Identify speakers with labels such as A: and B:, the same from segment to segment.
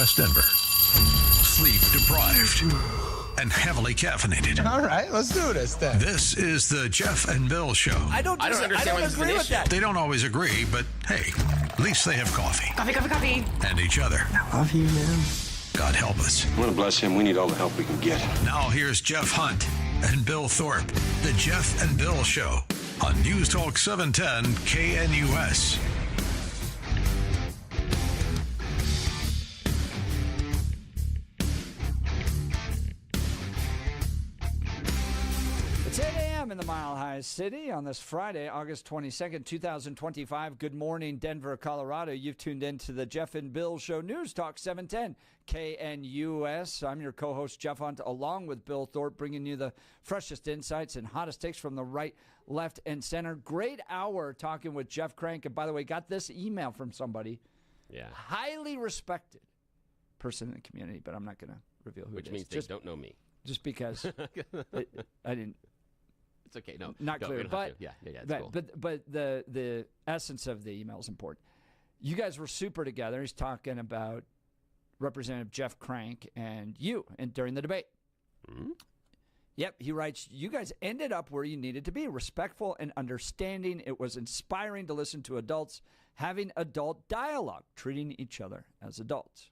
A: West Denver. Sleep deprived and heavily caffeinated.
B: All right, let's do this then.
A: This is the Jeff and Bill Show.
C: I don't agree with that.
A: They don't always agree, but hey, at least they have coffee.
C: Coffee.
A: And each other.
B: I love you, man.
A: God help us.
D: I want to bless him. We need all the help we can get.
A: Now here's Jeff Hunt and Bill Thorpe. The Jeff and Bill Show on News Talk 710 KNUS.
C: It's 8 a.m. in the Mile High City on this Friday, August 22nd, 2025. Good morning, Denver, Colorado. You've tuned in to the Jeff and Bill Show, News Talk 710 KNUS. I'm your co-host, Jeff Hunt, along with Bill Thorpe, bringing you the freshest insights and hottest takes from the right, left, and center. Great hour talking with Jeff Crank. And by the way, got this email from somebody.
E: Yeah.
C: Highly respected person in the community, but I'm not going to reveal who
E: Which
C: it is.
E: means they don't know me.
C: Just because I didn't.
E: It's okay. No,
C: not
E: no,
C: clear. But
E: yeah, it's
C: but,
E: cool.
C: but the essence of the email is important. You guys were super together. He's talking about Representative Jeff Crank and you, and during the debate.
E: Mm-hmm.
C: Yep, he writes, you guys ended up where you needed to be, respectful and understanding. It was inspiring to listen to adults having adult dialogue, treating each other as adults.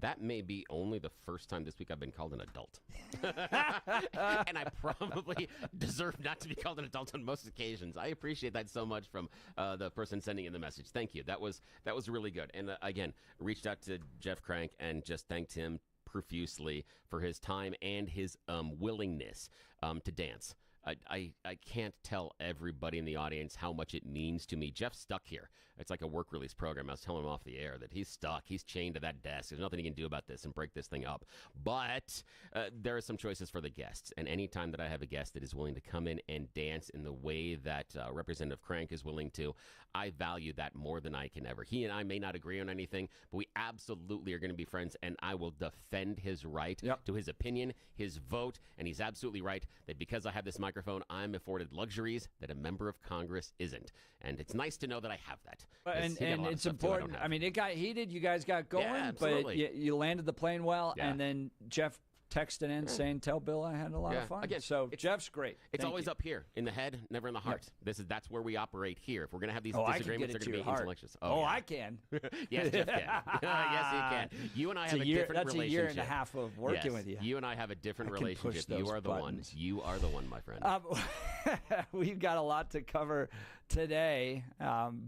E: That may be only the first time this week I've been called an adult. And I probably deserve not to be called an adult on most occasions. I appreciate that so much from the person sending in the message. Thank you. That was really good. And again, reached out to Jeff Crank and just thanked him profusely for his time and his willingness to dance. I can't tell everybody in the audience how much it means to me. Jeff's stuck here. It's like a work release program. I was telling him off the air that he's stuck. He's chained to that desk. There's nothing he can do about this and break this thing up. But there are some choices for the guests. And anytime that I have a guest that is willing to come in and dance in the way that Representative Crank is willing to, I value that more than I can ever. He and I may not agree on anything, but we absolutely are going to be friends. And I will defend his right to his opinion, his vote. And he's absolutely right that because I have this microphone, I'm afforded luxuries that a member of Congress isn't. And it's nice to know that I have that.
C: And it's important. I mean, it got heated. You guys got going, but you landed the plane well. Yeah. And then Jeff texted in saying, tell Bill I had a lot of fun. Again, so Jeff's great.
E: It's always up here in the head, never in the heart. That's where we operate here. If we're going to have these disagreements, they're going to be intellectual.
C: I can.
E: Yes, Jeff can. Yes, you can. You and I have a different relationship.
C: That's a year and a half of working with you.
E: You and I have a different relationship. You are the one. You are the one, my friend.
C: We've got a lot to cover today.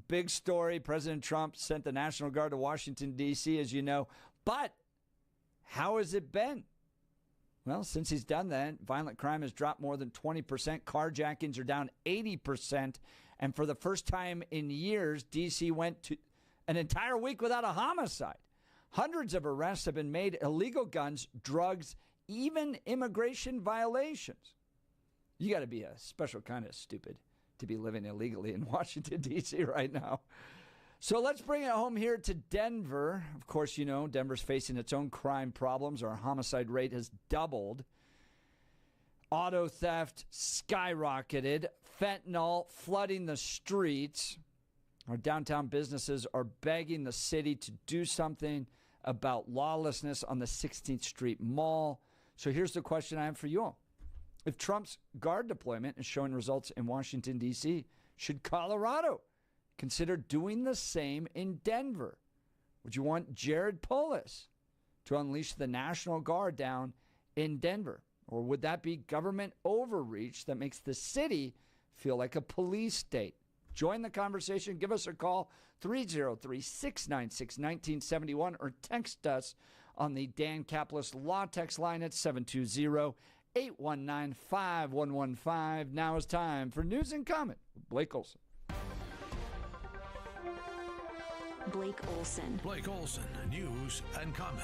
C: Big story. President Trump sent the National Guard to Washington, D.C., as you know. But how has it been? Well, since he's done that, violent crime has dropped more than 20%. Carjackings are down 80%. And for the first time in years, D.C. went to an entire week without a homicide. Hundreds of arrests have been made. Illegal guns, drugs, even immigration violations. You got to be a special kind of stupid to be living illegally in Washington, D.C. right now. So let's bring it home here to Denver. Of course, you know, Denver's facing its own crime problems. Our homicide rate has doubled. Auto theft skyrocketed. Fentanyl flooding the streets. Our downtown businesses are begging the city to do something about lawlessness on the 16th Street Mall. So here's the question I have for you all. If Trump's guard deployment is showing results in Washington, D.C., should Colorado consider doing the same in Denver? Would you want Jared Polis to unleash the National Guard down in Denver? Or would that be government overreach that makes the city feel like a police state? Join the conversation. Give us a call, 303-696-1971, or text us on the Dan Caplis Law Text line at 720-819-5115. Now is time for News and Comment with Blake Olson.
F: Blake Olson.
A: Blake Olson, News and Comment.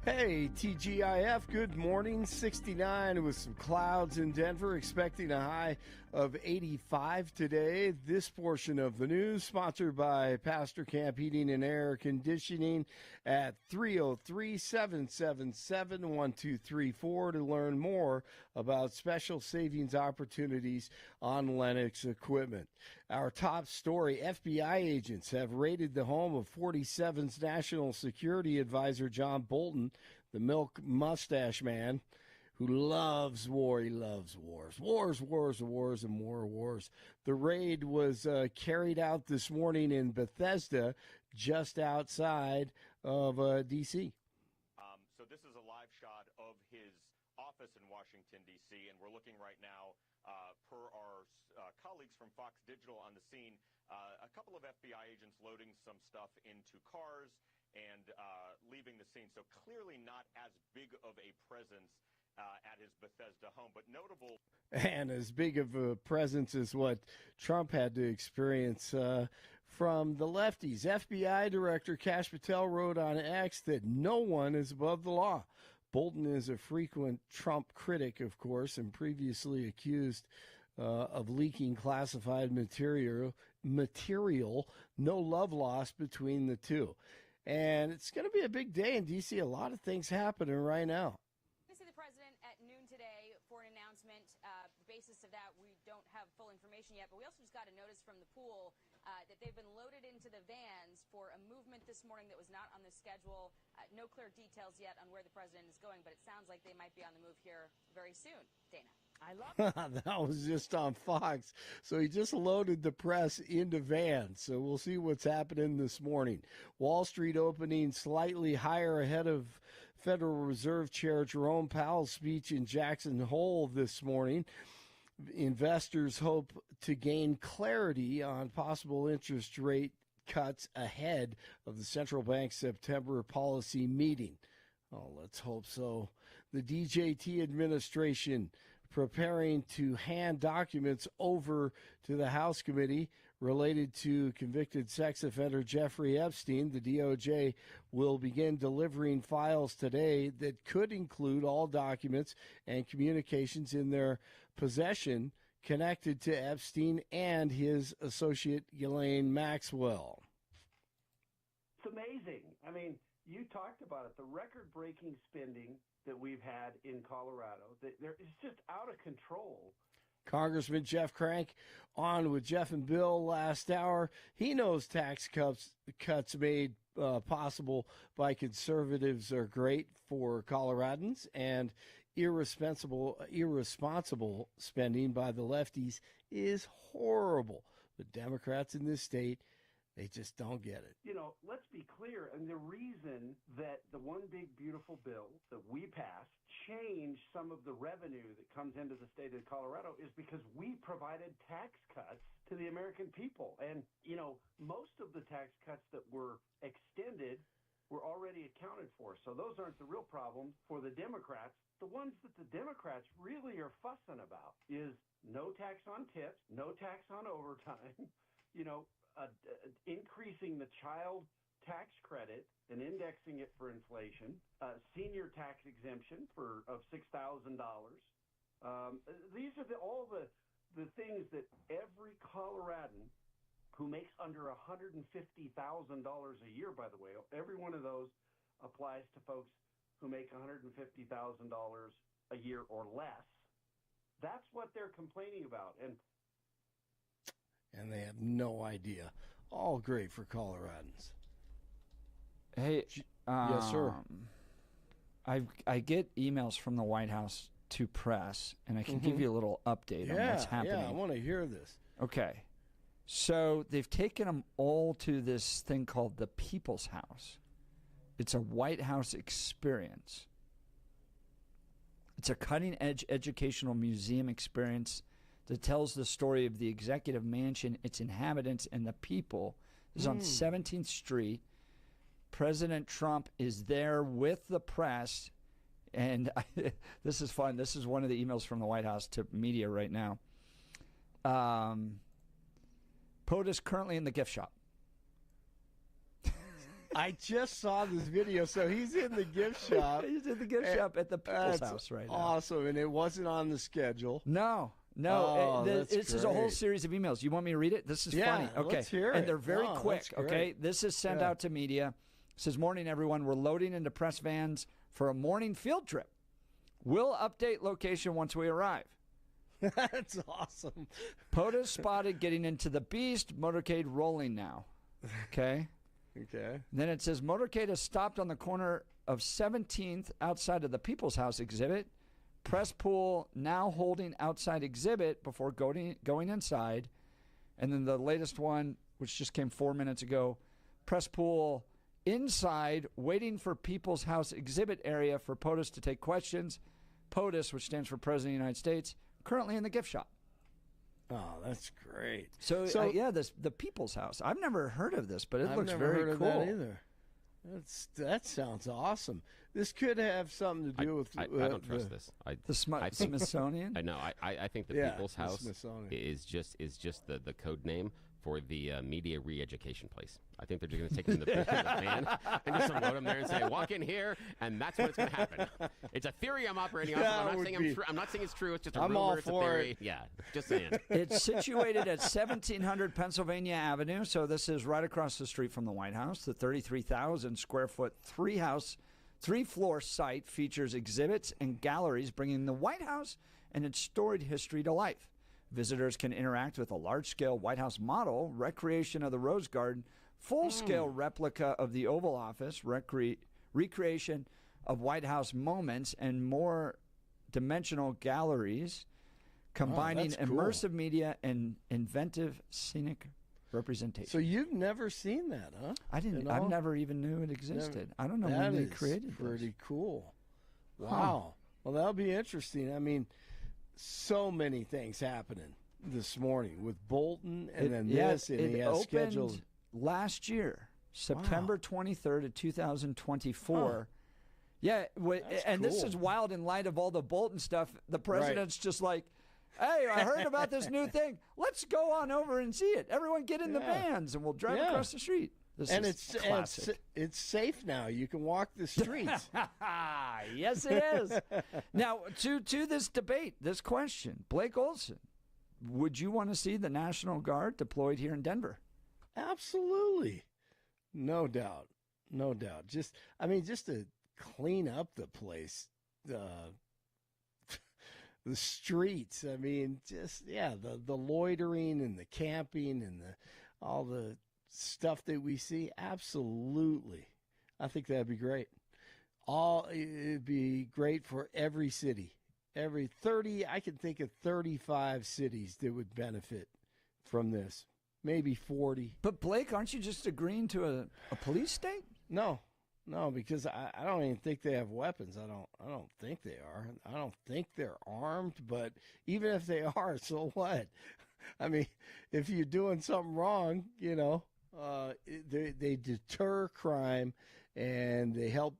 G: Hey, TGIF, good morning. 69 with some clouds in Denver, expecting a high of 85 today. This portion of the news sponsored by Pastor Camp Heating and Air Conditioning at 303-777-1234 to learn more about special savings opportunities on Lennox equipment. Our top story, FBI agents have raided the home of 47's National Security Advisor John Bolton, the milk mustache man, who loves war. He loves wars. Wars, wars, wars, and more wars. The raid was carried out this morning in Bethesda, just outside of D.C.
H: So this is a live shot of his office in Washington, D.C., and we're looking right now, per our colleagues from Fox Digital on the scene, a couple of FBI agents loading some stuff into cars and leaving the scene. So clearly not as big of a presence at his Bethesda home, but notable.
G: And as big of a presence as what Trump had to experience from the lefties. FBI Director Kash Patel wrote on X that no one is above the law. Bolton is a frequent Trump critic, of course, and previously accused of leaking classified material. No love lost between the two. And it's going to be a big day in D.C. A lot of things happening right now.
I: The basis of that, we don't have full information yet, but we also just got a notice from the pool that they've been loaded into the vans for a movement this morning that was not on the schedule. No clear details yet on where the president is going, but it sounds like they might be on the move here very soon. Dana. I love it.
G: That was just on Fox. So he just loaded the press into vans. So we'll see what's happening this morning. Wall Street opening slightly higher ahead of Federal Reserve Chair Jerome Powell's speech in Jackson Hole this morning. Investors hope to gain clarity on possible interest rate cuts ahead of the central bank's September policy meeting. Oh, let's hope so. The DJT administration preparing to hand documents over to the House committee related to convicted sex offender Jeffrey Epstein. The DOJ will begin delivering files today that could include all documents and communications in their possession connected to Epstein and his associate Ghislaine Maxwell.
J: It's amazing. I mean, you talked about it, the record-breaking spending that we've had in Colorado. It's just out of control.
G: Congressman Jeff Crank on with Jeff and Bill last hour. He knows tax cuts made possible by conservatives are great for Coloradans, and irresponsible spending by the lefties is horrible. The Democrats in this state, they just don't get it.
J: You know, let's be clear. And the reason that the one big beautiful bill that we passed changed some of the revenue that comes into the state of Colorado is because we provided tax cuts to the American people. And, you know, most of the tax cuts that were extended were already accounted for. So those aren't the real problem for the Democrats. The ones that the Democrats really are fussing about is no tax on tips, no tax on overtime, you know, increasing the child tax credit and indexing it for inflation, senior tax exemption of $6,000. These are all the things that every Coloradan who makes under $150,000 a year, by the way, every one of those applies to folks who make $150,000 a year or less. That's what they're complaining about.
G: And they have no idea. All great for Coloradans.
C: Hey,
G: yes, sir.
C: I get emails from the White House to press, and I can give you a little update on what's happening.
G: Yeah, I want to hear this.
C: Okay. So they've taken them all to this thing called the People's House. It's a White House experience. It's a cutting-edge educational museum experience that tells the story of the executive mansion, its inhabitants, and the people. This is on 17th Street. President Trump is there with the press, and this is fun. This is one of the emails from the White House to media right now. POTUS currently in the gift shop.
G: I just saw this video. So he's in the gift shop.
C: He's in the gift shop at the People's House right now.
G: Awesome, and it wasn't on the schedule.
C: No.
G: Oh,
C: this is a whole series of emails. You want me to read it? This is funny. Okay.
G: Let's hear it.
C: And they're very quick. Okay. This is sent
G: Yeah.
C: out to media. It says, morning, everyone. We're loading into press vans for a morning field trip. We'll update location once we arrive.
G: That's awesome.
C: POTUS spotted getting into the Beast. Motorcade rolling now. Okay.
G: Okay.
C: Then it says motorcade has stopped on the corner of 17th outside of the People's House exhibit. Press pool now holding outside exhibit before going inside. And then the latest one, which just came 4 minutes ago, press pool inside waiting for People's House exhibit area for POTUS to take questions. POTUS, which stands for President of the United States, currently in the gift shop.
G: Oh, that's great.
C: So the People's House. I've never heard of this, but it looks
G: never
C: very
G: heard
C: cool.
G: of that either. That sounds awesome. This could have something to do with.
E: I don't trust this.
C: The Smithsonian.
E: I know. I think the People's House is just the code name for the media re-education place. I think they're just going to take them in the van and just unload them there and say, walk in here, and that's what's going to happen. It's a theory I'm operating off of. I'm not saying it's true. It's just a rumor. It's a theory.
G: It.
E: Yeah, just saying.
C: It's situated at 1700 Pennsylvania Avenue, so this is right across the street from the White House. The 33,000 square foot three-floor site features exhibits and galleries bringing the White House and its storied history to life. Visitors can interact with a large-scale White House model, recreation of the Rose Garden, full-scale replica of the Oval Office, recreation of White House moments, and more dimensional galleries combining immersive media and inventive scenic representation.
G: So you've never seen that, huh?
C: I didn't. I never even knew it existed. I don't know when they created this.
G: Pretty cool. Wow. Well, that'll be interesting. I mean, so many things happening this morning with Bolton and then this, and he has scheduled
C: last year, September 23rd of 2024. Yeah, and
G: cool.
C: This is wild in light of all the Bolton stuff. The president's just like, hey, I heard about this new thing. Let's go on over and see it. Everyone get in the vans, and we'll drive across the street.
G: It's safe now. You can walk the streets.
C: Yes, it is. Now, to this debate, this question, Blake Olson, would you want to see the National Guard deployed here in Denver?
G: Absolutely. No doubt. Just to clean up the place, the streets. I mean, the loitering and the camping and all the stuff that we see. Absolutely. I think that'd be great. It'd be great for every city. I can think of 35 cities that would benefit from this. Maybe 40.
C: But Blake, aren't you just agreeing to a police state?
G: No, because I don't even think they have weapons. I don't think they are. I don't think they're armed, but even if they are, so what? I mean, if you're doing something wrong, they deter crime and they help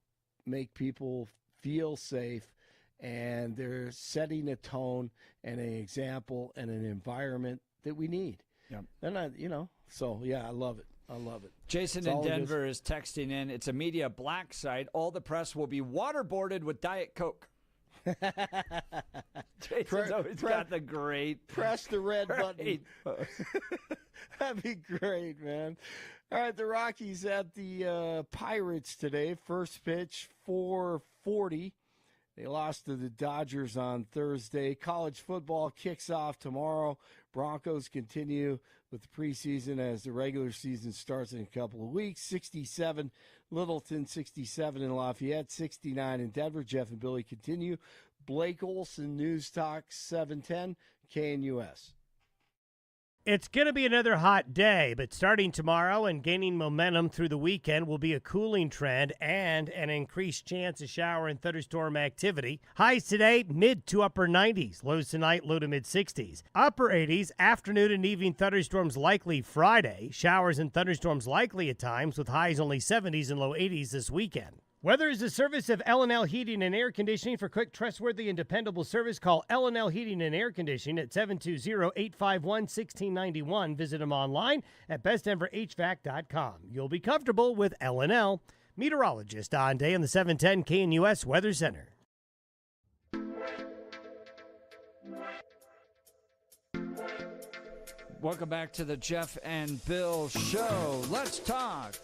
G: make people feel safe, and they're setting a tone and an example and an environment that we need.
C: Yeah.
G: And I love it.
C: Jason in Denver is texting in. It's a media black site. All the press will be waterboarded with Diet Coke. Jason's always got the great
G: press the red button. That'd be great, man. All right, the Rockies at the Pirates today. First pitch, 4:40. They lost to the Dodgers on Thursday. College football kicks off tomorrow. Broncos continue with the preseason as the regular season starts in a couple of weeks. 67 Littleton, 67 in Lafayette, 69 in Denver. Jeff and Billy continue. Blake Olson, News Talk 710, KNUS.
K: It's going to be another hot day, but starting tomorrow and gaining momentum through the weekend will be a cooling trend and an increased chance of shower and thunderstorm activity. Highs today, mid to upper 90s. Lows tonight, low to mid 60s. Upper 80s, afternoon and evening thunderstorms likely Friday. Showers and thunderstorms likely at times with highs only 70s and low 80s this weekend. Weather is a service of L&L Heating and Air Conditioning. For quick, trustworthy, and dependable service, call L&L Heating and Air Conditioning at 720-851-1691. Visit them online at bestdenverhvac.com. You'll be comfortable with L&L. Meteorologist Don Day in the 710 KNUS Weather Center.
C: Welcome back to the Jeff and Bill Show. Let's talk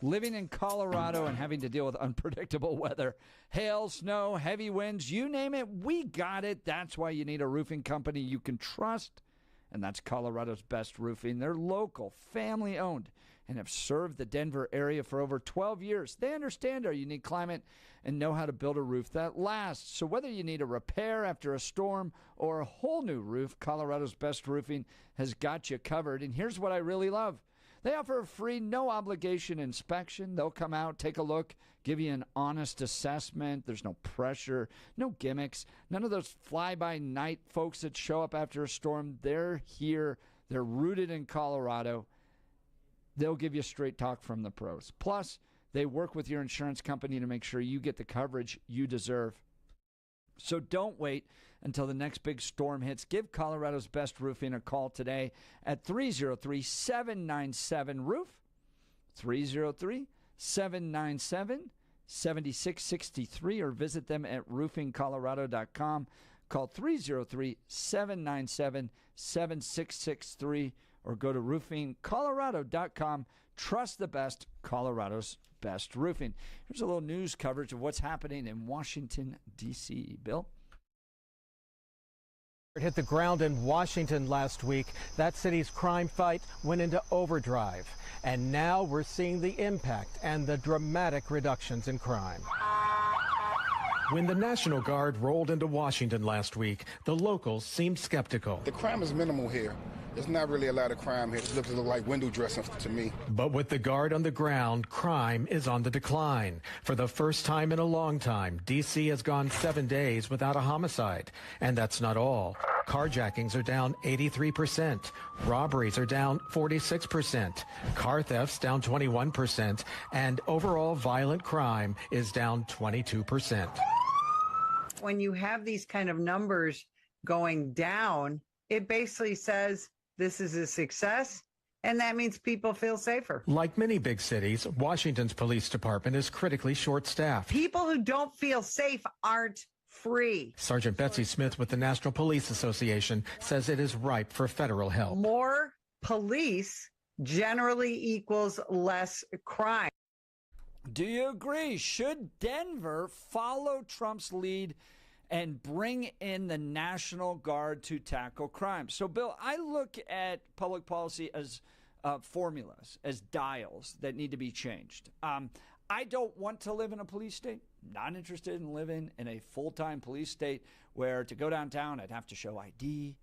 C: Living in Colorado and having to deal with unpredictable weather, hail, snow, heavy winds, you name it, we got it. That's why you need a roofing company you can trust, and that's Colorado's Best Roofing. They're local, family-owned, and have served the Denver area for over 12 years. They understand our unique climate and know how to build a roof that lasts. So whether you need a repair after a storm or a whole new roof, Colorado's Best Roofing has got you covered. And here's what I really love. They offer a free, no-obligation inspection. They'll come out, take a look, give you an honest assessment. There's no pressure, no gimmicks, none of those fly-by-night folks that show up after a storm. They're here. They're rooted in Colorado. They'll give you straight talk from the pros. Plus, they work with your insurance company to make sure you get the coverage you deserve. So don't wait until the next big storm hits. Give Colorado's Best Roofing a call today at 303-797-ROOF, 303-797-7663, or visit them at roofingcolorado.com. Call 303-797-7663, or go to roofingcolorado.com. Trust the best, Colorado's Best Roofing. Here's a little news coverage of what's happening in Washington, D.C. Bill?
L: It hit the ground in Washington last week. That city's crime fight went into overdrive. And now we're seeing the impact and the dramatic reductions in crime.
M: When the National Guard rolled into Washington last week, the locals seemed skeptical.
N: The crime is minimal here. There's not really a lot of crime here. It looks like window dressing to me.
M: But with the Guard on the ground, crime is on the decline. For the first time in a long time, D.C. has gone 7 days without a homicide. And that's not all. Carjackings are down 83%. Robberies are down 46%. Car thefts down 21%. And overall violent crime is down 22%.
O: When you have these kind of numbers going down, it basically says this is a success, and that means people feel safer.
M: Like many big cities, Washington's police department is critically short-staffed.
O: People who don't feel safe aren't free.
M: Sergeant Betsy Smith with the National Police Association says it is ripe for federal help.
O: More police generally equals less crime.
C: Do you agree? Should Denver follow Trump's lead and bring in the National Guard to tackle crime? So, Bill, I look at public policy as formulas, as dials that need to be changed. I don't want to live in a police state. Not interested in living in a full-time police state where to go downtown I'd have to show ID,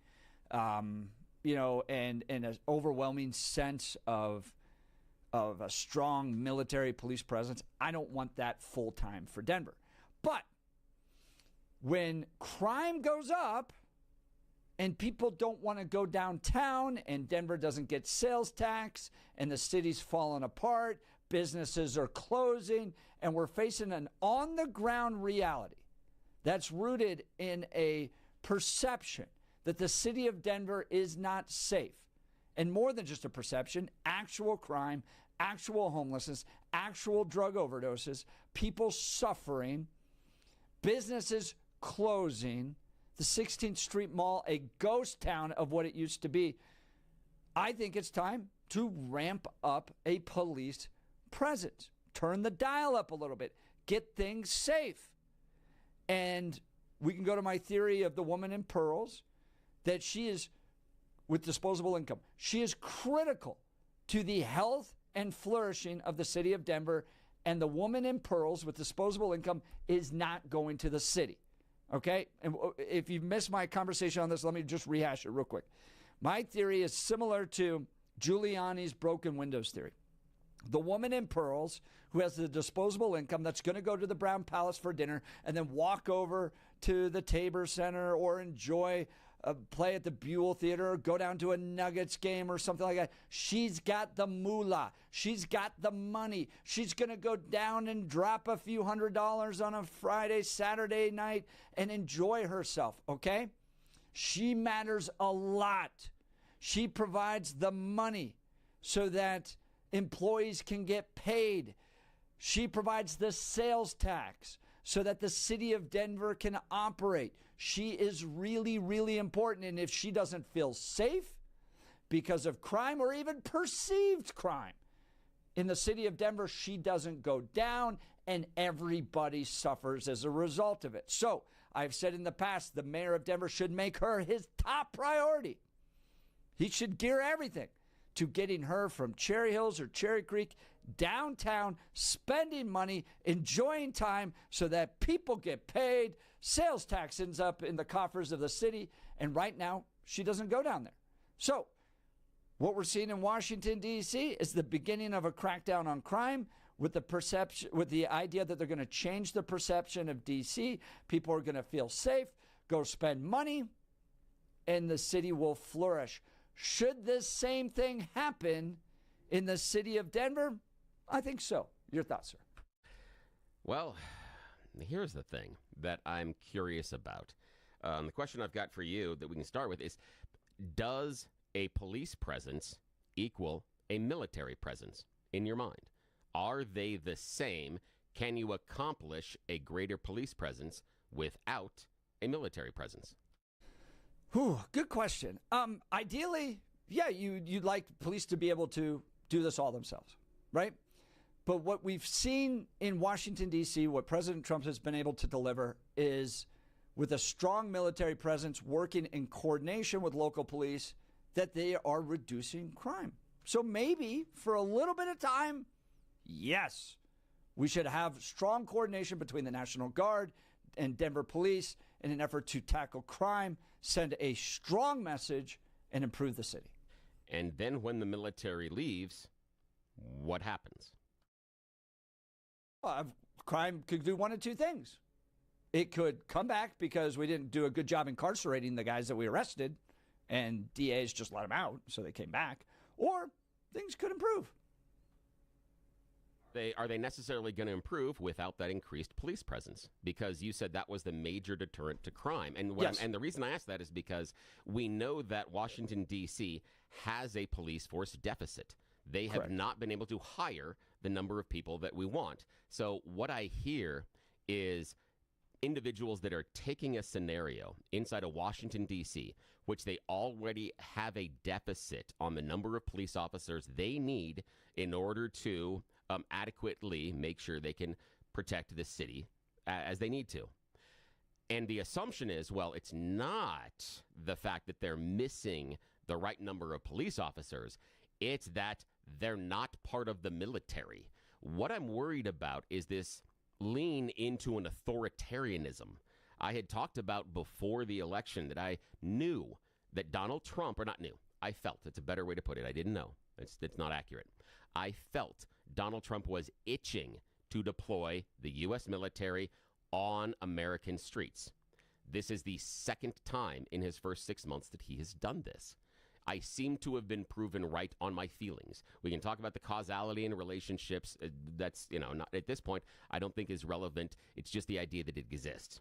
C: and an overwhelming sense of a strong military police presence. I don't want that full-time for Denver. But when crime goes up and people don't want to go downtown and Denver doesn't get sales tax and the city's falling apart, businesses are closing, and we're facing an on-the-ground reality that's rooted in a perception that the city of Denver is not safe. And more than just a perception, actual crime, actual homelessness, actual drug overdoses, people suffering, businesses closing, the 16th Street Mall, a ghost town of what it used to be. I think it's time to ramp up a police presence. Turn the dial up a little bit. Get things safe. And we can go to my theory of the woman in pearls, that she is, with disposable income, she is critical to the health and flourishing of the city of Denver, and the woman in pearls with disposable income is not going to the city. Okay? And if you missed my conversation on this, let me just rehash it real quick. My theory is similar to Giuliani's broken windows theory. The woman in pearls who has the disposable income that's going to go to the Brown Palace for dinner and then walk over to the Tabor Center or enjoy a play at the Buell Theater or go down to a Nuggets game or something like that. She's got the moolah. She's got the money. She's going to go down and drop a few $100s on a Friday, Saturday night and enjoy herself, okay? She matters a lot. She provides the money so that employees can get paid. She provides the sales tax so that the city of Denver can operate. She is really, really important. And if she doesn't feel safe because of crime or even perceived crime In the city of Denver, she doesn't go down, and everybody suffers as a result of it. So I've said in the past, the mayor of Denver should make her his top priority. He should gear everything to getting her from Cherry Hills or Cherry Creek downtown, spending money, enjoying time so that people get paid, sales tax ends up in the coffers of the city, and right now she doesn't go down there. So what we're seeing in Washington, D.C. is the beginning of a crackdown on crime with the idea that they're going to change the perception of D.C. People are going to feel safe, go spend money, and the city will flourish. Should this same thing happen in the city of Denver? I think so. Your thoughts, sir?
E: Well, here's the thing that I'm curious about. The question I've got for you that we can start with is, does a police presence equal a military presence in your mind? Are they the same? Can you accomplish a greater police presence without a military presence?
C: Good question. Ideally, yeah, you'd like police to be able to do this all themselves, right? But what we've seen in Washington, D.C., what President Trump has been able to deliver is, with a strong military presence working in coordination with local police, that they are reducing crime. So maybe for a little bit of time, yes, we should have strong coordination between the National Guard and Denver police in an effort to tackle crime, send a strong message, and improve the city.
E: And then when the military leaves, what happens?
C: Crime could do one of two things. It could come back because we didn't do a good job incarcerating the guys that we arrested, and DAs just let them out, so they came back. Or things could improve.
E: Are they necessarily going to improve without that increased police presence? Because you said that was the major deterrent to crime. And
C: Yes.
E: And the reason I ask that is because we know that Washington, D.C. has a police force deficit. They have
C: Correct.
E: not been able to hire the number of people that we want. So what I hear is individuals that are taking a scenario inside of Washington, D.C., which they already have a deficit on the number of police officers they need in order to adequately make sure they can protect the city as they need to. And the assumption is, well, it's not the fact that they're missing the right number of police officers. It's that they're not part of the military. What I'm worried about is this lean into an authoritarianism. I had talked about before the election that I knew that Donald Trump, or not knew, I felt, it's a better way to put it, I didn't know, it's not accurate. I felt Donald Trump was itching to deploy the U.S. military on American streets. This is the second time in his first 6 months that he has done this. I seem to have been proven right on my feelings. We can talk about the causality in relationships. That's, not at this point, I don't think is relevant. It's just the idea that it exists.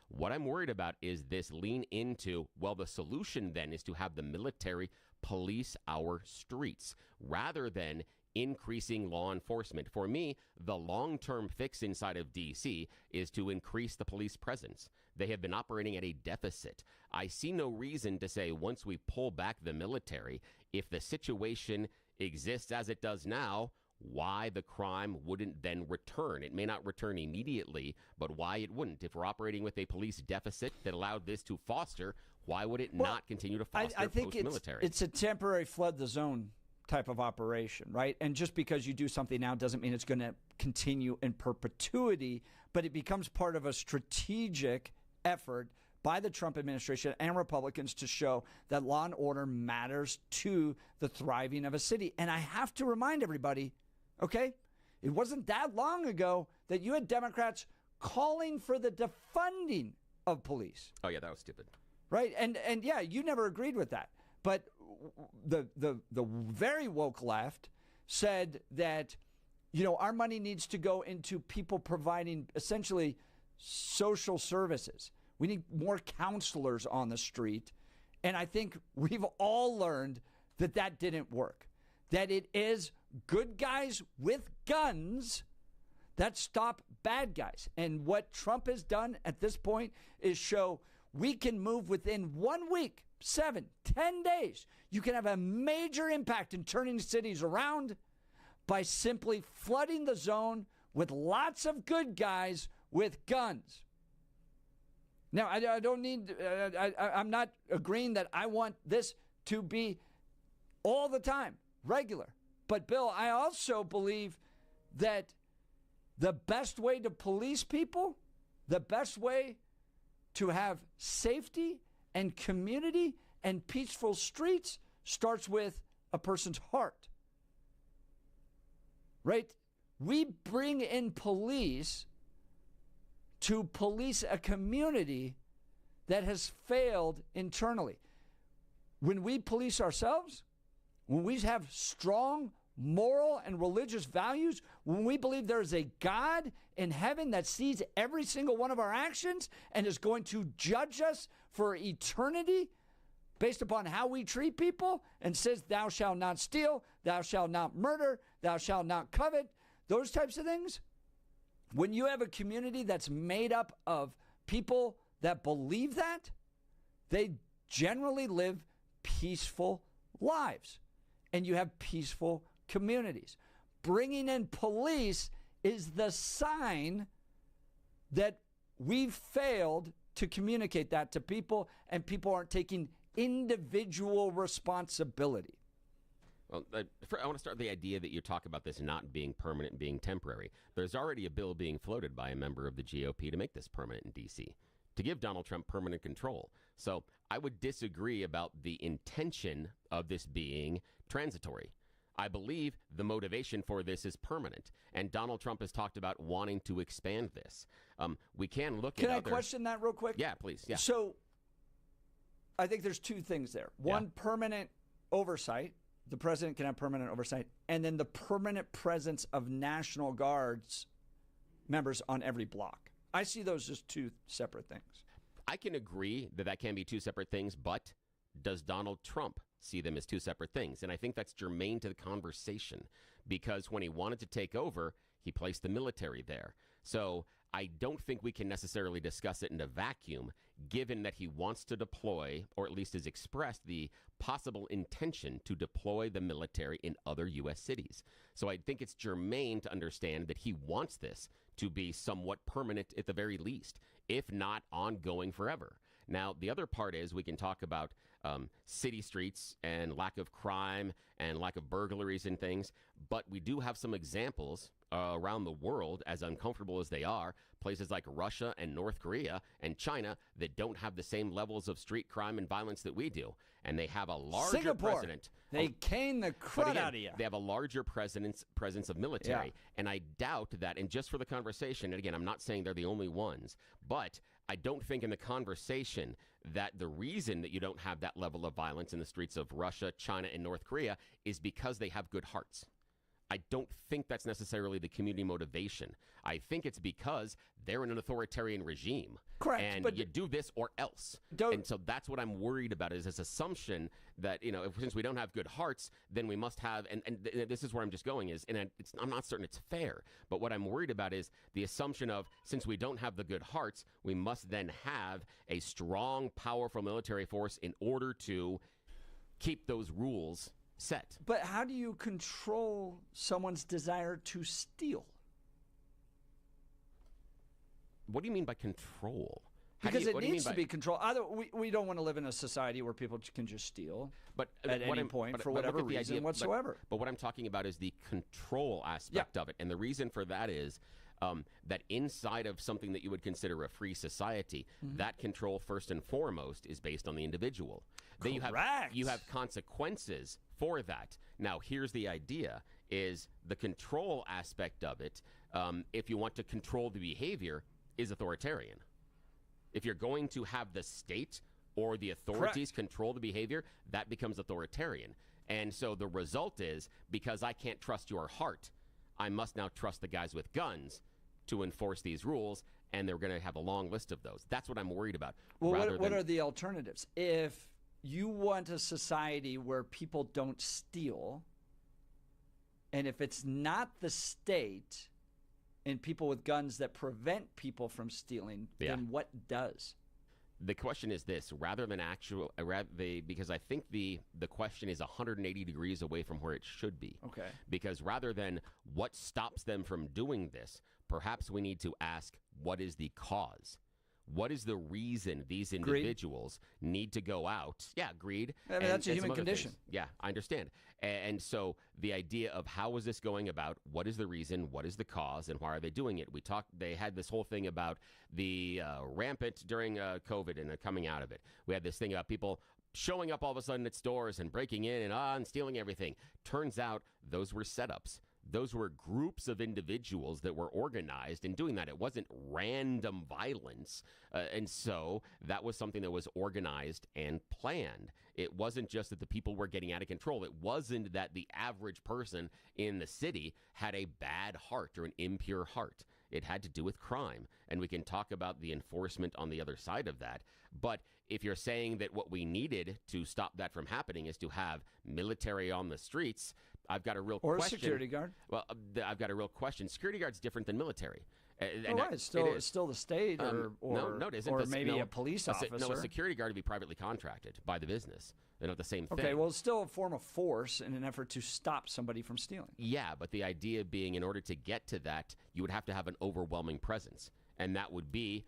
E: What I'm worried about is this lean into, well, the solution then is to have the military police our streets rather than increasing law enforcement. For me, the long-term fix inside of D.C. is to increase the police presence. They have been operating at a deficit. I see no reason to say once we pull back the military, if the situation exists as it does now, why the crime wouldn't then return. It may not return immediately, but why it wouldn't. If we're operating with a police deficit that allowed this to foster, why would it not continue to foster
C: I think
E: post-military?
C: it's a temporary flood the zone type of operation, right? And just because you do something now doesn't mean it's going to continue in perpetuity, but it becomes part of a strategic effort by the Trump administration and Republicans to show that law and order matters to the thriving of a city. And I have to remind everybody, okay, it wasn't that long ago that you had Democrats calling for the defunding of police.
E: Oh, yeah, that was stupid.
C: Right? And yeah, you never agreed with that. But the very woke left said that, our money needs to go into people providing essentially social services. We need more counselors on the street. And I think we've all learned that that didn't work. That it is good guys with guns that stop bad guys. And what Trump has done at this point is show we can move within 1 week, 7, 10 days. You can have a major impact in turning cities around by simply flooding the zone with lots of good guys with guns. Now, I don't need, I'm not agreeing that I want this to be all the time, regular. But, Bill, I also believe that the best way to police people, the best way to have safety and community and peaceful streets starts with a person's heart. Right? We bring in police to police a community that has failed internally. When we police ourselves, when we have strong moral and religious values, when we believe there is a God in heaven that sees every single one of our actions and is going to judge us for eternity based upon how we treat people and says, thou shalt not steal, thou shalt not murder, thou shalt not covet, those types of things. When you have a community that's made up of people that believe that, they generally live peaceful lives. And you have peaceful communities. Bringing in police is the sign that we've failed to communicate that to people, and people aren't taking individual responsibility.
E: Well, I want to start with the idea that you talk about this not being permanent and being temporary. There's already a bill being floated by a member of the GOP to make this permanent in D.C., to give Donald Trump permanent control. So I would disagree about the intention of this being transitory. I believe the motivation for this is permanent, and Donald Trump has talked about wanting to expand this. We can look at
C: Can I question that real quick?
E: Yeah, please. Yeah.
C: So I think there's two things there. One, permanent oversight. The president can have permanent oversight. And then the permanent presence of National Guards members on every block. I see those as two separate things.
E: I can agree that that can be two separate things, but does Donald Trump see them as two separate things? And I think that's germane to the conversation, because when he wanted to take over, he placed the military there. So I don't think we can necessarily discuss it in a vacuum, given that he wants to deploy, or at least has expressed the possible intention to deploy the military in other U.S. cities. So I think it's germane to understand that he wants this to be somewhat permanent at the very least, if not ongoing forever. Now, the other part is we can talk about city streets and lack of crime and lack of burglaries and things, but we do have some examples around the world, as uncomfortable as they are, places like Russia and North Korea and China that don't have the same levels of street crime and violence that we do. And they have a larger
C: Singapore,
E: president.
C: they cane the crud out of you.
E: They have a larger presence of military.
C: Yeah.
E: And I doubt that, and just for the conversation, and again, I'm not saying they're the only ones, but I don't think in the conversation that the reason that you don't have that level of violence in the streets of Russia, China, and North Korea is because they have good hearts. I don't think that's necessarily the community motivation. I think it's because they're in an authoritarian regime.
C: Correct.
E: And
C: but
E: you do this or else. And so that's what I'm worried about, is this assumption that, since we don't have good hearts, then we must have, and this is where I'm just going is, and I'm not certain it's fair, but what I'm worried about is the assumption of, since we don't have the good hearts, we must then have a strong, powerful military force in order to keep those rules set.
C: But how do you control someone's desire to steal?
E: What do you mean by control?
C: Because it needs to be controlled. We don't want to live in a society where people can just steal at any point for whatever reason whatsoever.
E: But what I'm talking about is the control aspect of it. And the reason for that is that inside of something that you would consider a free society, that control first and foremost is based on the individual. Then you have consequences for that. Now, here's the idea, is the control aspect of it, if you want to control the behavior, is authoritarian. If you're going to have the state or the authorities control the behavior, that becomes authoritarian. And so the result is, because I can't trust your heart, I must now trust the guys with guns to enforce these rules, and they're going to have a long list of those. That's what I'm worried about.
C: Well, what are the alternatives? If you want a society where people don't steal, and if it's not the state and people with guns that prevent people from stealing, then what does?
E: The question is this, rather than because I think the question is 180 degrees away from where it should be.
C: Okay.
E: Because rather than what stops them from doing this, perhaps we need to ask, what is the cause? What is the reason these individuals need to go out? Yeah, greed.
C: I mean, that's a human condition.
E: Things. Yeah, I understand. And so the idea of how is this going about? What is the reason? What is the cause? And why are they doing it? They had this whole thing about the rampant during COVID and coming out of it. We had this thing about people showing up all of a sudden at stores and breaking in and stealing everything. Turns out those were setups. Those were groups of individuals that were organized in doing that. It wasn't random violence. And so that was something that was organized and planned. It wasn't just that the people were getting out of control. It wasn't that the average person in the city had a bad heart or an impure heart. It had to do with crime. And we can talk about the enforcement on the other side of that. But if you're saying that what we needed to stop that from happening is to have military on the streets, I've got a real question. Or a
C: security guard.
E: Well, I've got a real question. Security guard's different than military.
C: Right. It's still the state or
E: no, it isn't.
C: Or maybe a police officer.
E: No, a security guard would be privately contracted by the business. They're not the same thing.
C: Okay, well, it's still a form of force in an effort to stop somebody from stealing.
E: Yeah, but the idea being in order to get to that, you would have to have an overwhelming presence. And that would be,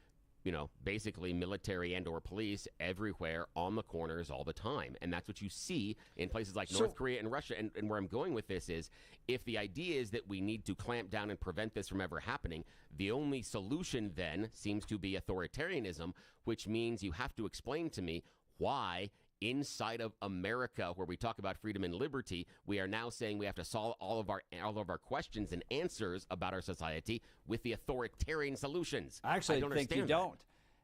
E: basically military and or police everywhere on the corners all the time. And that's what you see in places like North Korea and Russia. And where I'm going with this is, if the idea is that we need to clamp down and prevent this from ever happening, the only solution then seems to be authoritarianism, which means you have to explain to me why inside of America, where we talk about freedom and liberty, we are now saying we have to solve all of our questions and answers about our society with the authoritarian solutions.
C: Actually, I think you don't.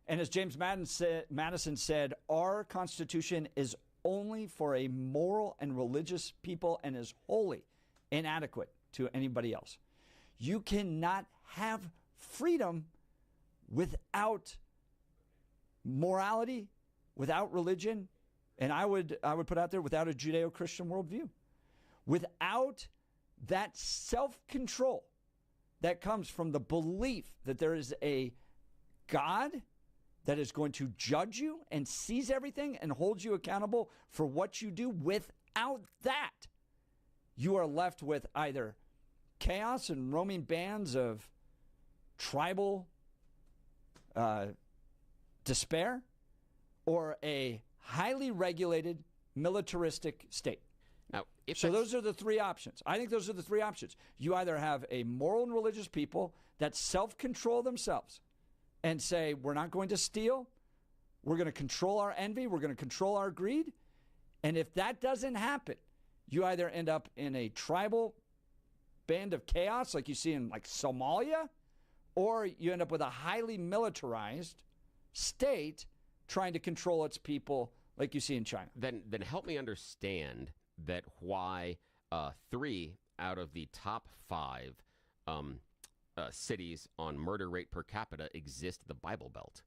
C: And as James Madison said, our Constitution is only for a moral and religious people and is wholly inadequate to anybody else. You cannot have freedom without morality, without religion, and I would put out there without a Judeo-Christian worldview. Without that self-control that comes from the belief that there is a God that is going to judge you and sees everything and holds you accountable for what you do, without that, you are left with either chaos and roaming bands of tribal despair or a highly regulated militaristic state.
E: Now,
C: those are the three options. I think those are the three options. You either have a moral and religious people that self-control themselves and say, we're not going to steal, we're going to control our envy, we're going to control our greed. And if that doesn't happen, you either end up in a tribal band of chaos like you see in like Somalia, or you end up with a highly militarized state trying to control its people like you see in China.
E: Then help me understand that why 3 out of the top 5 cities on murder rate per capita exist the Bible Belt,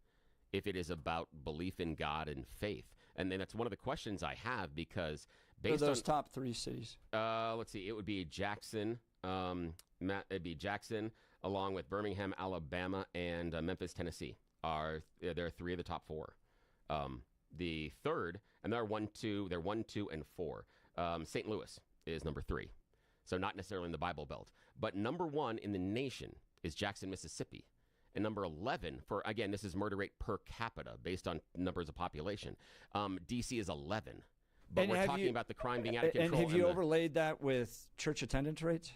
E: if it is about belief in God and faith. And then that's one of the questions I have, because based on
C: those top 3 cities.
E: Let's see, it would be Jackson. It'd be Jackson, along with Birmingham, Alabama, and Memphis, Tennessee. There are 3 of the top 4. The third, and they're 1, 2, and 4. St. Louis is number 3. So not necessarily in the Bible Belt. But number 1 in the nation is Jackson, Mississippi. And number 11 for, again, this is murder rate per capita based on numbers of population. D.C. is 11. But
C: and
E: we're talking about the crime being out of control.
C: And have you overlaid that with church attendance rates?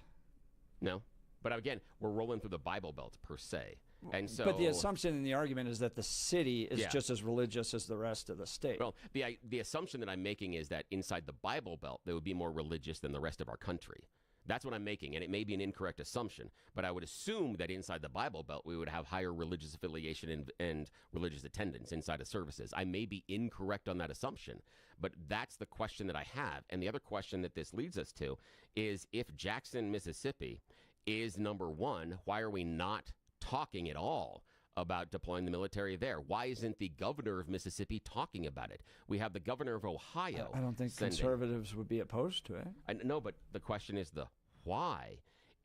E: No. But again, we're rolling through the Bible Belt per se. And so,
C: but the assumption in the argument is that the city is just as religious as the rest of the state.
E: Well, the assumption that I'm making is that inside the Bible Belt, they would be more religious than the rest of our country. That's what I'm making, and it may be an incorrect assumption, but I would assume that inside the Bible Belt, we would have higher religious affiliation and religious attendance inside of services. I may be incorrect on that assumption, but that's the question that I have. And the other question that this leads us to is, if Jackson, Mississippi is number 1, why are we not talking at all about deploying the military there? Why isn't the governor of Mississippi talking about it? We have the governor of Ohio.
C: I don't think conservatives would be opposed to it.
E: No, but the question is the why.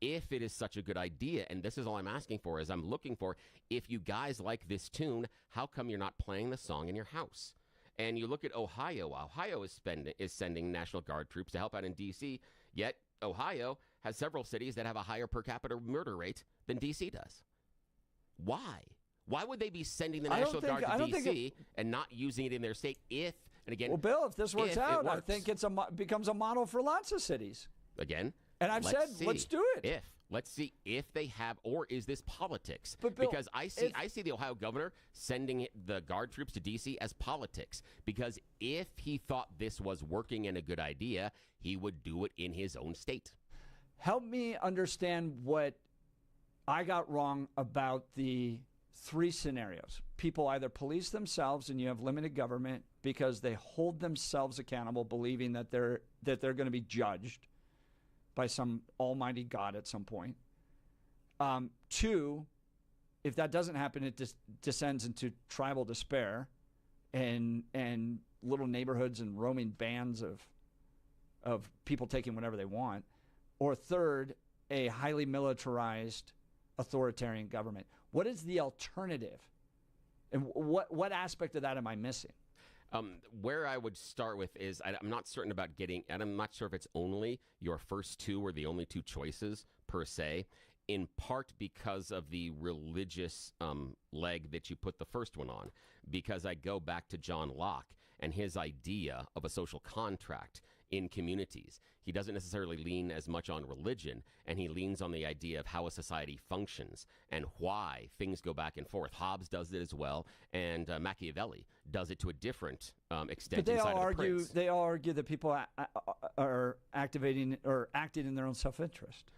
E: if it is such a good idea, and this is all I'm asking for, is I'm looking for, if you guys like this tune, how come you're not playing the song in your house? And you look at Ohio. Ohio is sending National Guard troops to help out in D.C., yet Ohio has several cities that have a higher per capita murder rate than D.C. does. Why? Why would they be sending the National Guard to D.C. and not using it in their state if, and again...
C: Well, Bill, if this works out, I think it's becomes a model for lots of cities.
E: Again...
C: And I've said, let's do it.
E: Let's see if they have, or is this politics?
C: But Bill,
E: because I see the Ohio governor sending the Guard troops to D.C. as politics. Because if he thought this was working and a good idea, he would do it in his own state.
C: Help me understand what I got wrong about the three scenarios. People either police themselves and you have limited government because they hold themselves accountable, believing that they're going to be judged by some almighty God at some point. Two, if that doesn't happen, it descends into tribal despair and little neighborhoods and roaming bands of people taking whatever they want. Or third, a highly militarized authoritarian government. What is the alternative? And what aspect of that am I missing?
E: Where I would start with is I'm not certain about getting, and I'm not sure if it's only your first two or the only two choices per se, in part because of the religious leg that you put the first one on. Because I go back to John Locke and his idea of a social contract in communities. He doesn't necessarily lean as much on religion, and he leans on the idea of how a society functions and why things go back and forth. Hobbes does it as well, and Machiavelli does it to a different extent.
C: But
E: Prince.
C: They all argue that people are activating or acting in their own self-interest.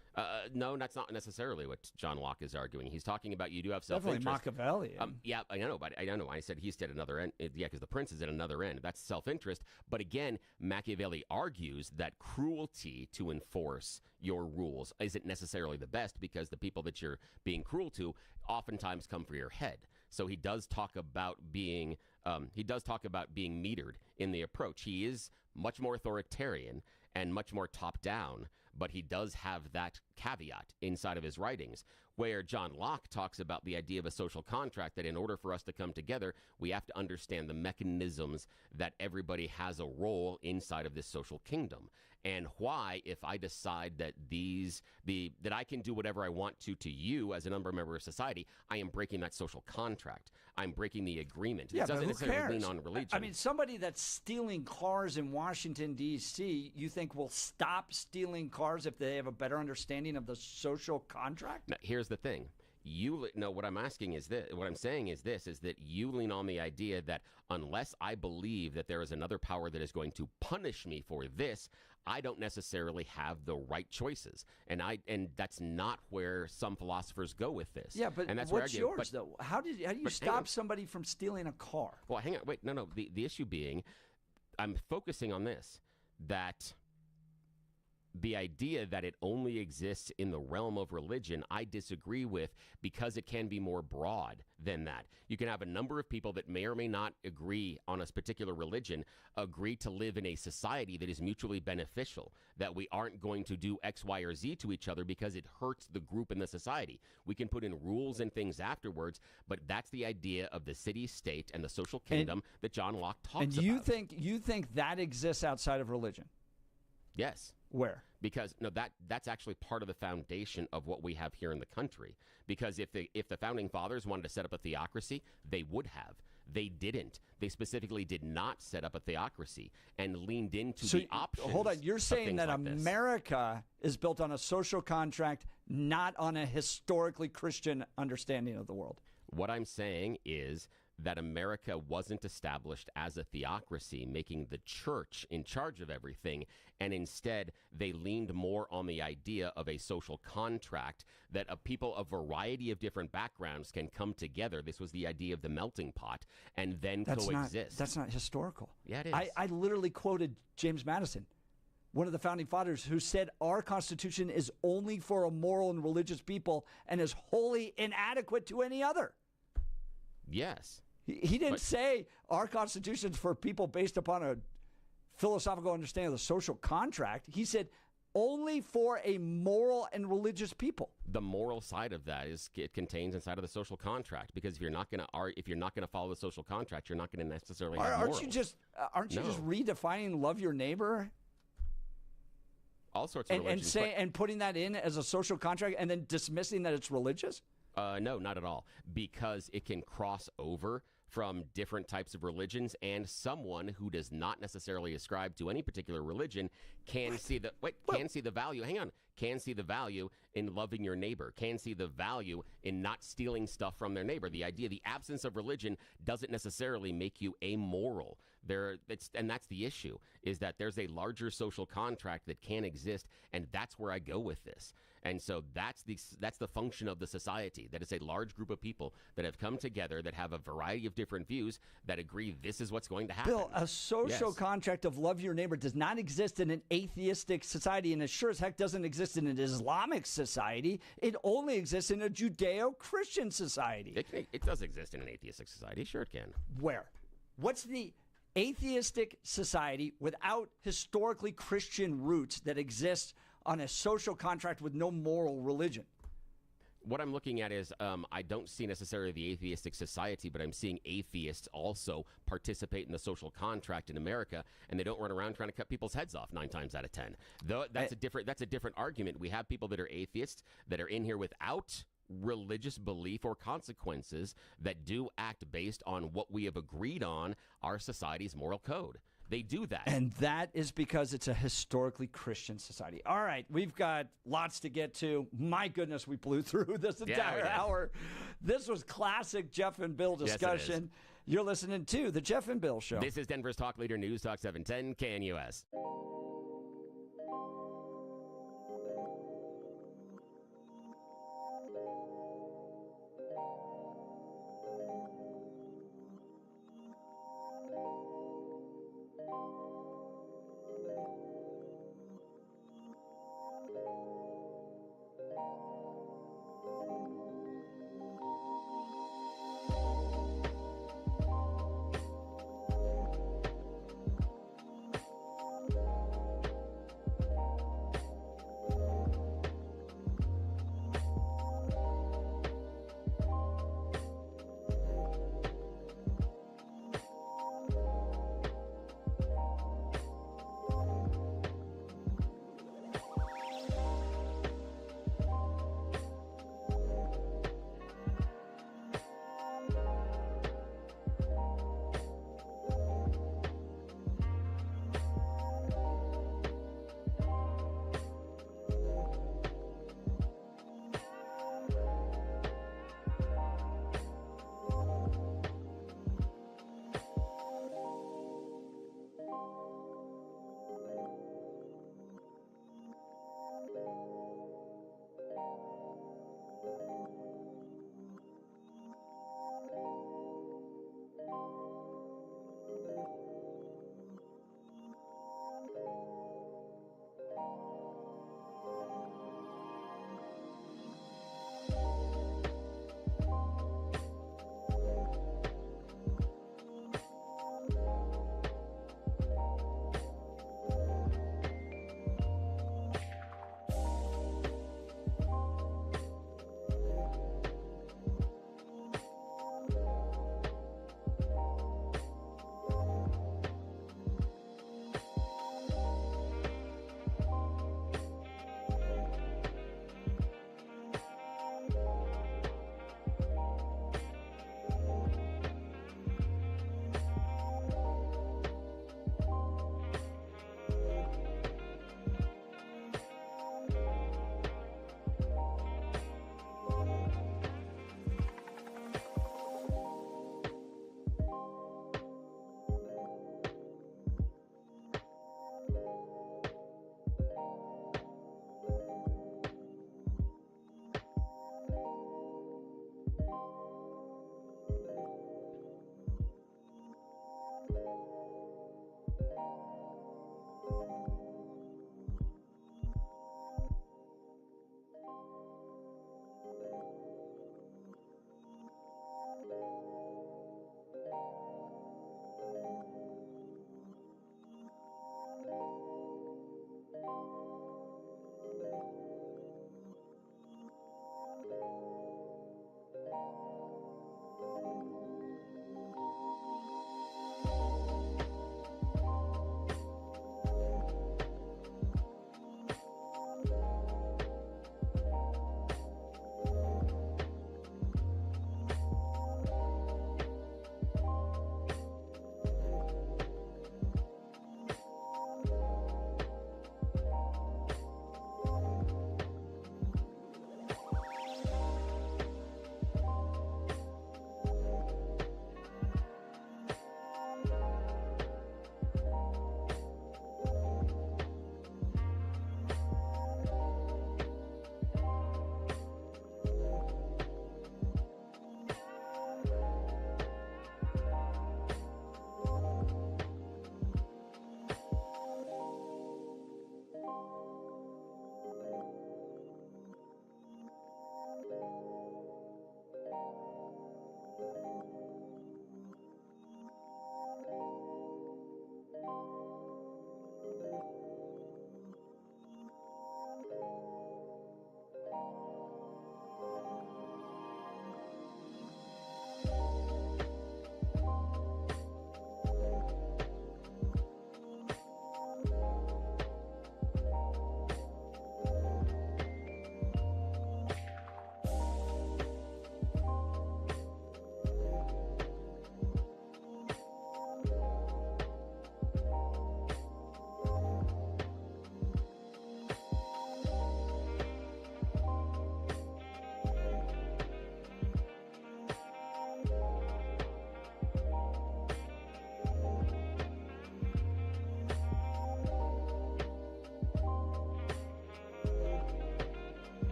E: No, that's not necessarily what John Locke is arguing. He's talking about you do have self-interest.
C: Definitely Machiavelli.
E: Yeah, I know, but I know. I said he's at another end. Yeah, because the prince is at another end. That's self-interest. But again, Machiavelli argues that cruelty to enforce your rules isn't necessarily the best because the people that you're being cruel to oftentimes come for your head. So he does talk about being metered in the approach. He is much more authoritarian and much more top-down, but he does have that caveat inside of his writings, where John Locke talks about the idea of a social contract, that in order for us to come together, we have to understand the mechanisms that everybody has a role inside of this social kingdom. And why, if I decide that that I can do whatever I want to you as a member of society, I am breaking that social contract. I'm breaking the agreement.
C: Yeah,
E: it doesn't
C: but who
E: necessarily
C: cares?
E: lean on religion.
C: I mean, somebody that's stealing cars in Washington, D.C., you think will stop stealing cars if they have a better understanding of the social contract?
E: Now, here's the thing. What I'm asking is this, what I'm saying is this, is that you lean on the idea that unless I believe that there is another power that is going to punish me for this, I don't necessarily have the right choices. And that's not where some philosophers go with this.
C: Yeah, but
E: and that's
C: what's
E: where I
C: yours, though? How do you stop somebody from stealing a car?
E: Well, hang on. Wait, no. The issue being, I'm focusing on this, that the idea that it only exists in the realm of religion, I disagree with, because it can be more broad than that. You can have a number of people that may or may not agree on a particular religion, agree to live in a society that is mutually beneficial, that we aren't going to do X, Y, or Z to each other because it hurts the group in the society. We can put in rules and things afterwards, but that's the idea of the city-state and the social kingdom that John Locke talks about.
C: And you think that exists outside of religion?
E: Yes.
C: Where?
E: Because that's actually part of the foundation of what we have here in the country. Because if the founding fathers wanted to set up a theocracy, they would have. They didn't. They specifically did not set up a theocracy and leaned into the options.
C: Hold on, you're saying that
E: like
C: America is built on a social contract, not on a historically Christian understanding of the world.
E: What I'm saying is that America wasn't established as a theocracy, making the church in charge of everything, and instead they leaned more on the idea of a social contract that people of a variety of different backgrounds can come together. This was the idea of the melting pot, and then coexist.
C: That's not historical.
E: Yeah, it is.
C: I literally quoted James Madison, one of the founding fathers, who said our Constitution is only for a moral and religious people and is wholly inadequate to any other.
E: Yes.
C: He didn't say our Constitution's for people based upon a philosophical understanding of the social contract. He said only for a moral and religious people.
E: The moral side of that is it contains inside of the social contract, because if you're not going to follow the social contract, you're not going to necessarily have
C: Aren't
E: morals.
C: you just redefining love your neighbor?
E: All sorts of religions.
C: And putting that in as a social contract and then dismissing that it's religious?
E: No, not at all, because it can cross over from different types of religions, and someone who does not necessarily ascribe to any particular religion can see the value. Hang on, can see the value in loving your neighbor, can see the value in not stealing stuff from their neighbor. The absence of religion doesn't necessarily make you amoral. And that's the issue, is that there's a larger social contract that can exist, and that's where I go with this. And so that's the function of the society, that it's a large group of people that have come together, that have a variety of different views, that agree this is what's going to happen.
C: Bill, a social contract of love your neighbor does not exist in an atheistic society, and it sure as heck doesn't exist in an Islamic society. It only exists in a Judeo-Christian society.
E: It does exist in an atheistic society. Sure it can.
C: Where? What's the atheistic society without historically Christian roots that exists on a social contract with no moral religion?
E: What I'm looking at is I don't see necessarily the atheistic society, but I'm seeing atheists also participate in the social contract in America, and they don't run around trying to cut people's heads off 9 times out of 10. Though that's a different argument. We have people that are atheists that are in here without religious belief or consequences, that do act based on what we have agreed on our society's moral code. They do that.
C: And that is because it's a historically Christian society. All right, we've got lots to get to. My goodness, we blew through this entire hour. This was classic Jeff and Bill discussion.
E: Yes,
C: you're listening to The Jeff and Bill Show.
E: This is Denver's talk leader, News Talk 710 KNUS.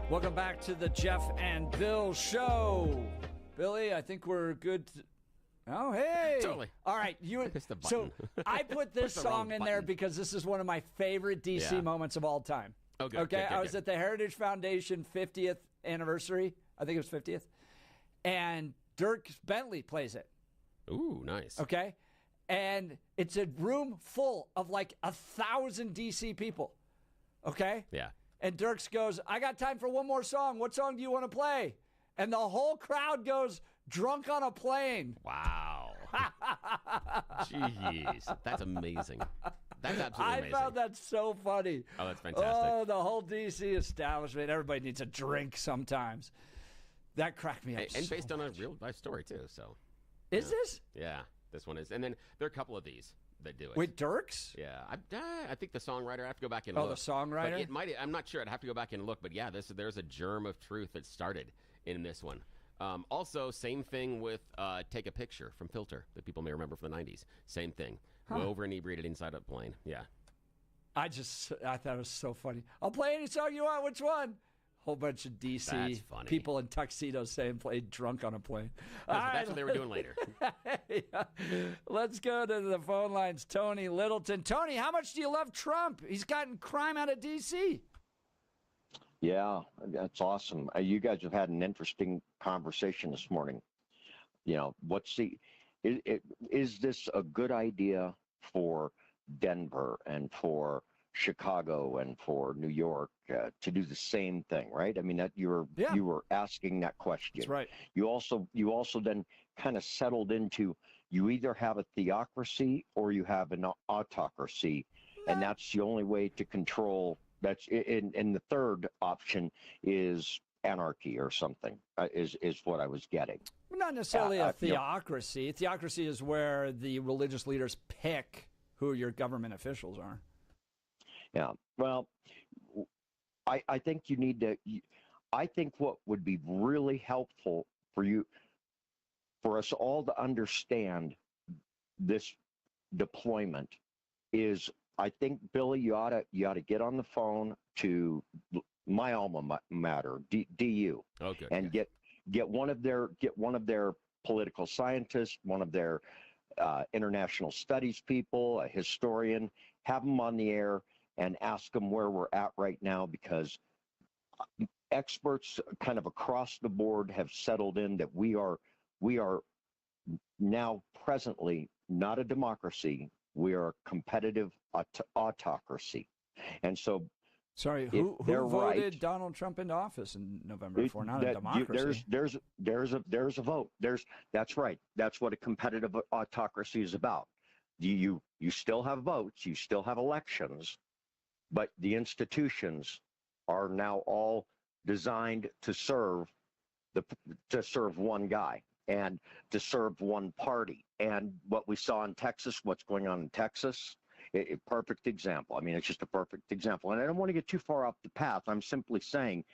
C: Welcome back to the Jeff and Bill Show. Billy, I think we're good. Oh, hey.
E: Totally.
C: All right. So I put this song in there because this is one of my favorite DC moments of all time.
E: Oh, good.
C: Okay.
E: Good,
C: I was at the Heritage Foundation 50th anniversary. I think it was 50th. And Dirk Bentley plays it.
E: Ooh, nice.
C: Okay. And it's a room full of like 1,000 DC people. Okay.
E: Yeah.
C: And Dirks goes, I got time for one more song. What song do you want to play? And the whole crowd goes, Drunk on a Plane.
E: Wow. Jeez. That's amazing. That's absolutely amazing.
C: I found that so funny.
E: Oh, that's fantastic.
C: Oh, the whole DC establishment. Everybody needs a drink sometimes. That cracked me up.
E: And
C: so
E: based on a
C: much.
E: real life story, too. So.
C: Is this?
E: Yeah, this one is. And then there are a couple of these that do it.
C: With Dirks?
E: Yeah, I think the songwriter. I have to go back and
C: look.
E: look.
C: Oh, the songwriter?
E: But it might. I'm not sure. I'd have to go back and look. But yeah, there's a germ of truth that started in this one. Also, same thing with Take a Picture from Filter that people may remember from the 90s. Same thing.
C: Huh.
E: Over inebriated inside a plane. Yeah.
C: I thought it was so funny. I'll play any song you want. Which one? Whole bunch of DC people in tuxedos saying play Drunk on a Plane.
E: That's what they were doing later.
C: Yeah. Let's go to the phone lines. Tony Littleton. Tony, how much do you love Trump? He's gotten crime out of DC.
P: Yeah, that's awesome. You guys have had an interesting conversation this morning. You know, is this a good idea for Denver and for Chicago and for New York to do the same thing, right? I mean, that you were asking that question.
C: That's right.
P: You also then kind of settled into you either have a theocracy or you have an autocracy, and that's the only way to control. That's in the third option is anarchy or something is what I was getting.
C: Well, not necessarily a theocracy. You know, theocracy is where the religious leaders pick who your government officials are.
P: Yeah. Well, I think you need to. I think what would be really helpful for us all to understand this deployment is. I think, Billy, you ought to get on the phone to my alma mater, DU, and get one of their political scientists, one of their international studies people, a historian, have them on the air and ask them where we're at right now, because experts kind of across the board have settled in that we are now presently not a democracy. We are a competitive autocracy. And so,
C: sorry, who voted Donald Trump into office in November for not a democracy?
P: There's a vote. That's right. That's what a competitive autocracy is about. You still have votes, you still have elections, but the institutions are now all designed to serve one guy and to serve one party. And what we saw in Texas, what's going on in Texas, a perfect example. I mean, it's just a perfect example. And I don't want to get too far off the path. I'm simply saying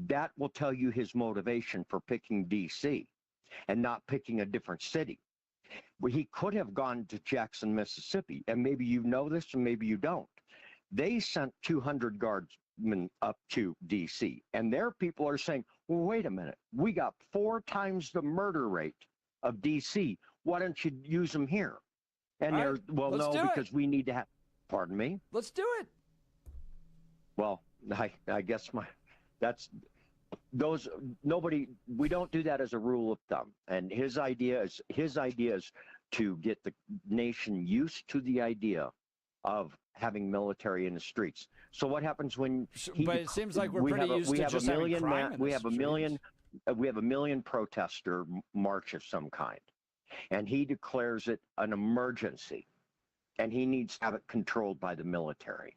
P: that will tell you his motivation for picking D.C. and not picking a different city. Well, he could have gone to Jackson, Mississippi, and maybe you know this and maybe you don't. They sent 200 guardsmen up to D.C., and their people are saying, well, wait a minute, we got 4 times the murder rate of D.C. Why don't you use them here? And they're, well, no, because we need to have, pardon me?
C: Let's do it.
P: Well, I guess we don't do that as a rule of thumb. And his idea is to get the nation used to the idea of having military in the streets. So what happens when?
C: But it seems like we're pretty used to just having crime in the streets.
P: We have a million protester march of some kind, and he declares it an emergency, and he needs to have it controlled by the military,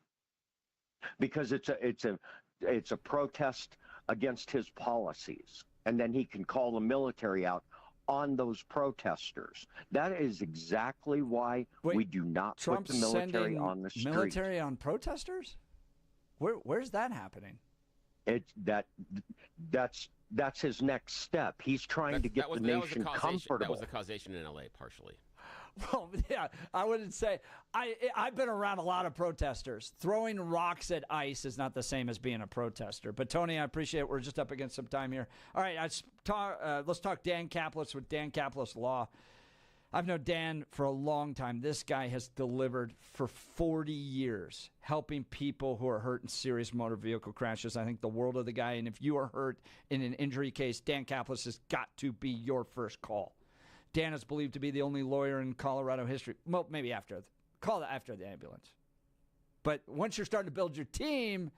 P: because it's a protest against his policies, and then he can call the military out on those protesters. That is exactly why we do not put the military on the street.
C: Military on protesters? Where's that happening?
P: That's his next step. He's trying to get the nation comfortable.
E: That was the causation in L.A. partially.
C: Well, yeah, I wouldn't say. I've been around a lot of protesters. Throwing rocks at ICE is not the same as being a protester. But, Tony, I appreciate it. We're just up against some time here. All right, let's talk Dan Caplis with Dan Caplis Law. I've known Dan for a long time. This guy has delivered for 40 years, helping people who are hurt in serious motor vehicle crashes. I think the world of the guy. And if you are hurt in an injury case, Dan Caplis has got to be your first call. Dan is believed to be the only lawyer in Colorado history. Well, maybe after the ambulance. But once you're starting to build your team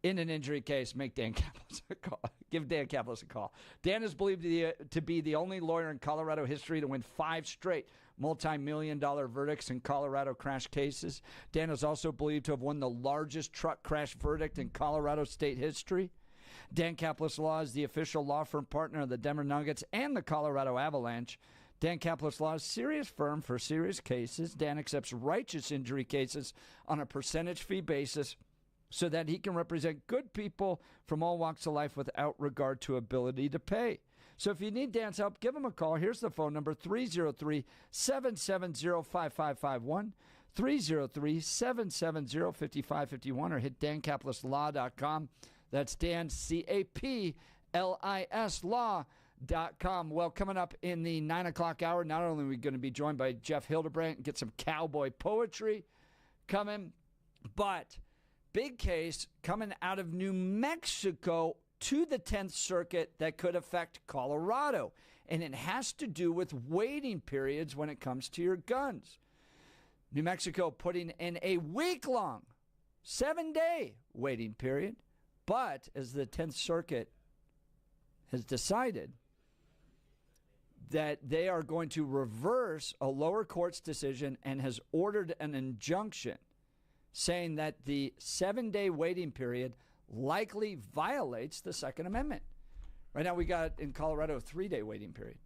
C: in an injury case, make Dan Caplis a call. Give Dan Caplis a call. Dan is believed to be the only lawyer in Colorado history to win 5 straight multi-million-dollar verdicts in Colorado crash cases. Dan is also believed to have won the largest truck crash verdict in Colorado state history. Dan Caplis Law is the official law firm partner of the Denver Nuggets and the Colorado Avalanche. Dan Caplis Law is a serious firm for serious cases. Dan accepts righteous injury cases on a percentage fee basis so that he can represent good people from all walks of life without regard to ability to pay. So if you need Dan's help, give him a call. Here's the phone number, 303-770-5551, 303-770-5551, or hit dancaplisLaw.com. That's Dan, C-A-P-L-I-S, law.com. Well, coming up in the 9 o'clock hour, not only are we going to be joined by Jeff Hildebrandt and get some cowboy poetry coming, but big case coming out of New Mexico to the 10th Circuit that could affect Colorado. And it has to do with waiting periods when it comes to your guns. New Mexico putting in a week-long, 7-day waiting period. But as the 10th Circuit has decided that they are going to reverse a lower court's decision and has ordered an injunction saying that the 7-day waiting period likely violates the Second Amendment. Right now we got in Colorado a 3-day waiting period.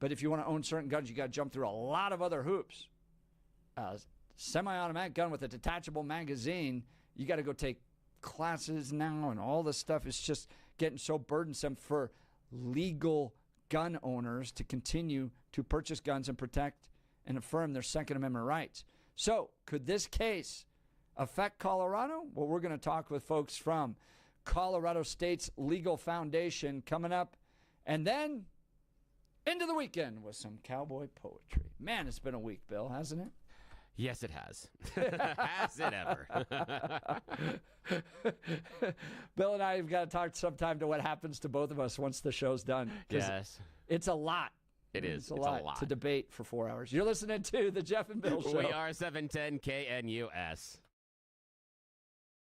C: But if you want to own certain guns, you got to jump through a lot of other hoops. Semi-automatic gun with a detachable magazine, you got to go take classes now, and all this stuff is just getting so burdensome for legal gun owners to continue to purchase guns and protect and affirm their Second Amendment rights. So, could this case affect Colorado? Well, we're going to talk with folks from Colorado State's Legal Foundation coming up, and then into the weekend with some cowboy poetry. Man, it's been a week, Bill, hasn't it?
E: Yes, it has. Has it ever?
C: Bill and I have got to talk sometime to what happens to both of us once the show's done.
E: Yes.
C: It's a lot.
E: It is.
C: It's a lot to debate for 4 hours. You're listening to The Jeff and Bill Show.
E: We are 710 KNUS.